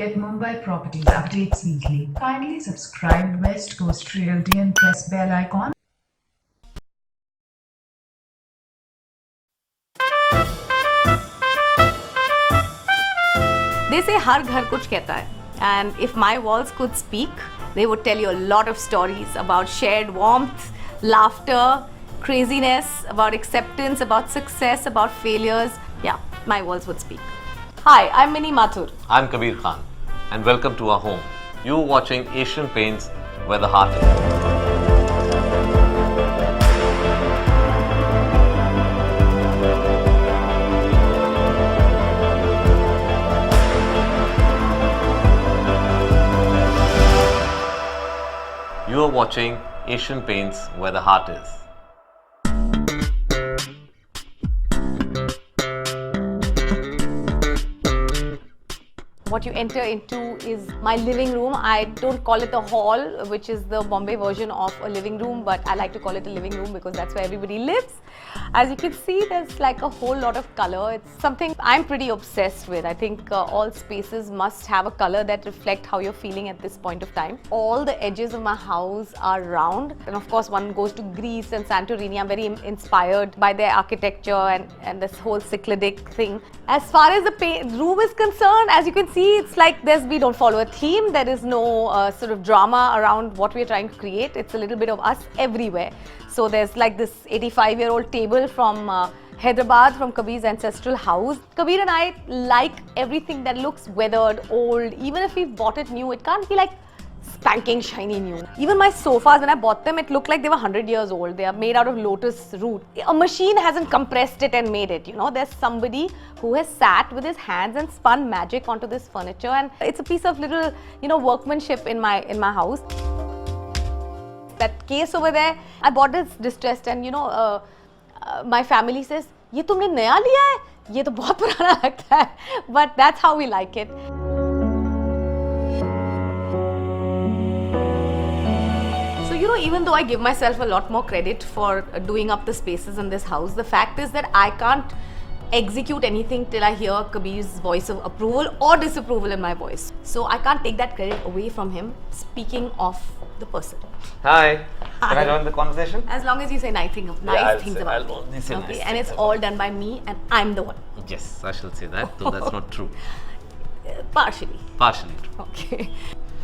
Get Mumbai properties updates weekly. Kindly subscribe West Coast Realty and press bell icon. They say हर घर कुछ कहता है, and if my walls could speak, they would tell you a lot of stories about shared warmth, laughter, craziness, about acceptance, about success, about failures. Yeah, my walls would speak. Hi, I'm Mini Mathur. I'm Kabir Khan, and welcome to our home. You're watching Asian Paints, where the heart is. You are watching Asian Paints, where the heart is. What you enter into is my living room. I don't call it a hall, which is the Bombay version of a living room, but I like to call it a living room because that's where everybody lives. As you can see, there's like a whole lot of color. It's something I'm pretty obsessed with. I think all spaces must have a color that reflect how you're feeling at this point of time. All the edges of my house are round, and of course one goes to Greece and Santorini. I'm very inspired by their architecture and this whole Cycladic thing. As far as the room is concerned, as you can see, it's like we don't follow a theme. There is no sort of drama around what we're trying to create. It's a little bit of us everywhere. So there's like this 85-year-old table from Hyderabad, from Kabir's ancestral house. Kabir and I like everything that looks weathered, old. Even if we've bought it new, it can't be like spanking shiny new. Even my sofas, when I bought them, it looked like they were 100 years old. They are made out of lotus root. A machine hasn't compressed it and made it, you know. There's somebody who has sat with his hands and spun magic onto this furniture, and it's a piece of little, you know, workmanship in my house. That case over there, I bought this distressed, and you know, my family says, "ये तुमने नया लिया है? ये तो बहुत पुराना लगता है." But that's how we like it. So, you know, even though I give myself a lot more credit for doing up the spaces in this house, the fact is that I can't execute anything till I hear Kabir's voice of approval or disapproval in my voice. So I can't take that credit away from him. Speaking of the person. Hi. Can I join the conversation? As long as you say nice things about I'll me. only say nice Okay, and things it's about all done by me, and I'm the one. Yes, I shall say that, though that's not true. Partially. Partially true. Okay.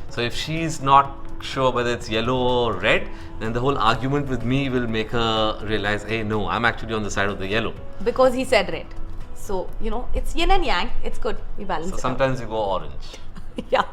So if she's not sure whether it's yellow or red, then the whole argument with me will make her realize, hey, no, I'm actually on the side of the yellow. Because he said red. So, you know, it's yin and yang. It's good. We balance So it sometimes you go orange. out. Yeah.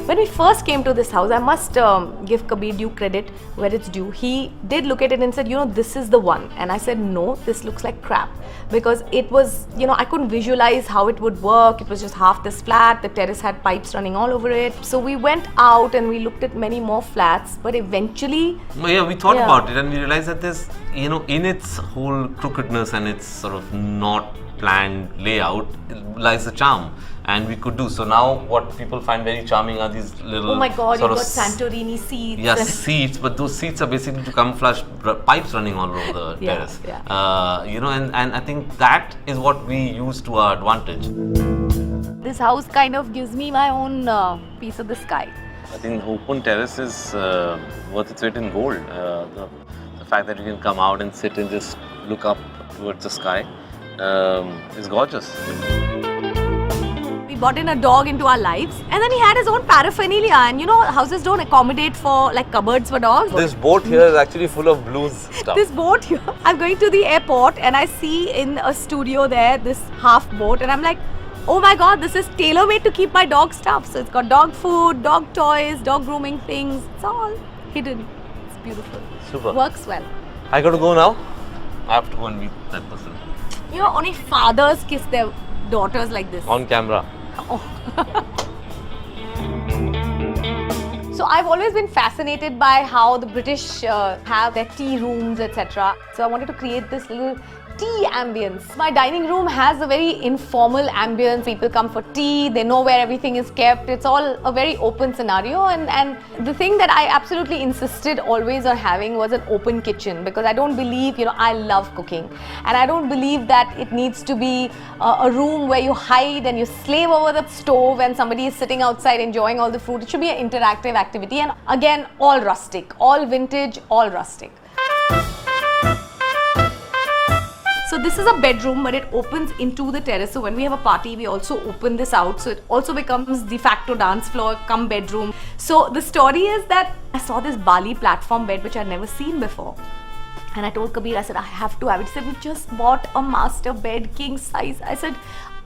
When we first came to this house, I must give Kabir due credit where it's due. He did look at it and said, you know, this is the one. And I said, no, this looks like crap. Because it was, you know, I couldn't visualize how it would work. It was just half this flat. The terrace had pipes running all over it. So we went out and we looked at many more flats. But eventually... Yeah, we thought about it and we realized that there's, you know, in its whole crookedness and its sort of not planned layout lies the charm. And we could do. So now what people find very charming are these little... Oh my God, you've got Santorini seats. Yes, seats, but those seats are basically to camouflage pipes running all over the terrace. Yeah. You know, and I think that is what we use to our advantage. This house kind of gives me my own piece of the sky. I think open terrace is worth its weight in gold. The fact that you can come out and sit and just look up towards the sky is gorgeous. Brought in a dog into our lives, and then he had his own paraphernalia, and you know, houses don't accommodate for like cupboards for dogs. This boat here is actually full of blues stuff. This boat here, I'm going to the airport and I see in a studio there this half boat, and I'm like, oh my God, this is tailor-made to keep my dog stuff. So it's got dog food, dog toys, dog grooming things. It's all hidden. It's beautiful. Super. Works well. I got to go now. I have to go and meet that person. You know, only fathers kiss their daughters like this. On camera. Oh. So I've always been fascinated by how the British have their tea rooms, etc. So I wanted to create this little tea ambience. My dining room has a very informal ambience. People come for tea, they know where everything is kept. It's all a very open scenario, and the thing that I absolutely insisted always on having was an open kitchen, because I don't believe, I love cooking, and I don't believe that it needs to be a room where you hide and you slave over the stove and somebody is sitting outside enjoying all the food. It should be an interactive activity, and again, all rustic, all vintage, all rustic. So this is a bedroom, but it opens into the terrace. So when we have a party, we also open this out. So it also becomes de facto dance floor cum bedroom. So the story is that I saw this Bali platform bed, which I'd never seen before. And I told Kabir, I said, I have to have it. He said, we just bought a master bed, king size. I said,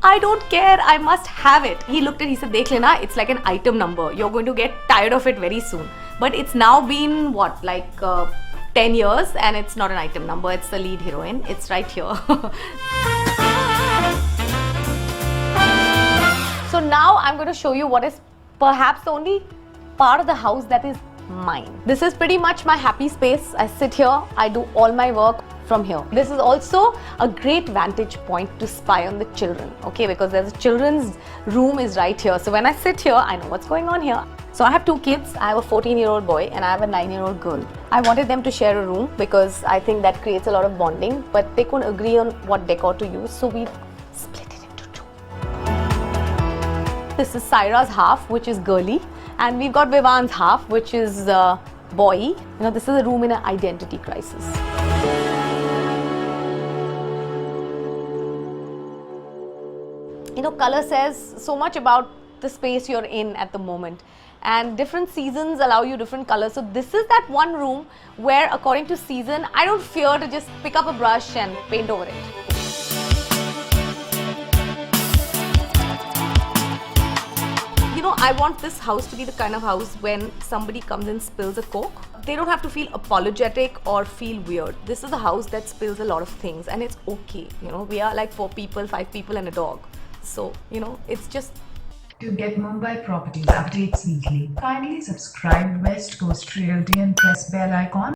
I don't care, I must have it. He looked at it, he said, Dekh lena, it's like an item number. You're going to get tired of it very soon. But it's now been, 10 years, and it's not an item number, it's the lead heroine. It's right here. So now I'm going to show you what is perhaps the only part of the house that is mine. This is pretty much my happy space. I sit here, I do all my work from here. This is also a great vantage point to spy on the children, okay, because there's a children's room is right here. So when I sit here, I know what's going on here. So I have two kids. I have a 14-year-old boy and I have a 9-year-old girl. I wanted them to share a room because I think that creates a lot of bonding, but they couldn't agree on what decor to use, so we've split it into two. This is Saira's half, which is girly, and we've got Vivan's half, which is boy. This is a room in an identity crisis. Color says so much about the space you're in at the moment, and different seasons allow you different colors. So this is that one room where, according to season, I don't fear to just pick up a brush and paint over it. I want this house to be the kind of house when somebody comes and spills a Coke, they don't have to feel apologetic or feel weird. This is a house that spills a lot of things, and it's okay. We are like 4 people, 5 people and a dog. So, it's just... To get Mumbai properties updates weekly, kindly subscribe West Coast Realty and press bell icon.